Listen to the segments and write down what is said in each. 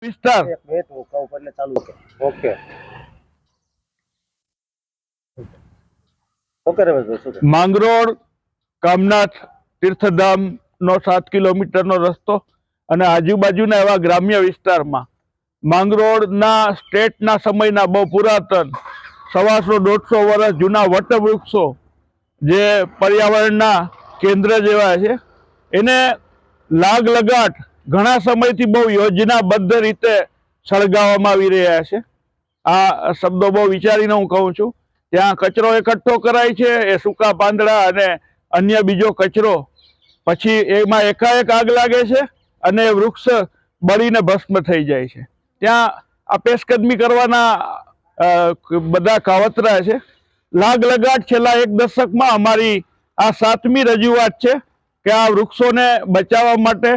વિસ્તાર okay okay Rameshbhai શું કહે? માંગરોળ કામનાથ તીર્થધામ નો 7 કિલોમીટરનો રસ્તો અને આજુબાજુના એવા ગ્રામ્ય વિસ્તારમાં માંગરોળના સ્ટેટના સમયના બહુ પુરાતન 150-150 વર્ષ જૂના વટવૃક્ષો જે પર્યાવરણના કેન્દ્ર જેવા છે એને લાગ લગાટ ઘણા સમયથી બહુ યોજનાબદ્ધ રીતે સળગાવવામાં આવી રહ્યા છે. આ શબ્દો બહુ વિચારીને હું કહું છું. ત્યાં કચરો એકઠો કરાય છે, એ સૂકા પાંદડા અને અન્ય બીજો કચરો, પછી એમાં એકાએક આગ લાગે છે અને વૃક્ષ બળીને ભસ્મ થઈ જાય છે. ત્યાં આ પેશકદમી કરવાના બધા કાવતરા છે. લાગ લગાટ છેલ્લા 1 દશકમાં અમારી આ 7મી રજૂઆત છે કે આ વૃક્ષોને બચાવવા માટે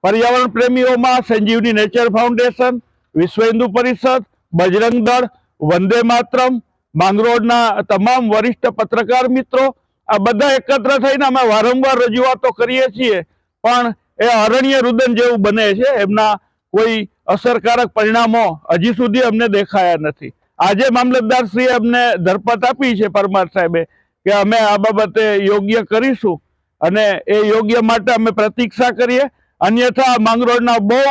પર્યાવરણ પ્રેમીઓમાં સંજીવની નેચર ફાઉન્ડેશન, વિશ્વ હિન્દુ પરિષદ, બજરંગ દળ, વંદે માતરમ, માંગરોળના તમામ વરિષ્ઠ પત્રકાર મિત્રો, આ બધા એકત્ર થઈને અમે વારંવાર રજૂઆતો કરીએ છીએ, પણ એ અરણ્ય રુદન જેવું બને છે. એમના કોઈ અસરકારક પરિણામો હજી સુધી અમને દેખાયા નથી. આજે મામલતદારશ્રીએ અમને ધરપત આપી છે પરમાર સાહેબે કે અમે આ બાબતે યોગ્ય કરીશું અને એ યોગ્ય માટે અમે પ્રતીક્ષા કરીએ. અન્યથા માંગરોળના બહુ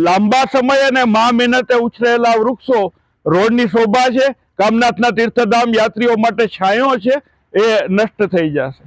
લાંબા સમય અને મહેનતે ઉછરેલા વૃક્ષો રોડની શોભા છે, કામનાથના તીર્થધામ યાત્રીઓ માટે છાંયો છે, એ નષ્ટ થઈ જશે.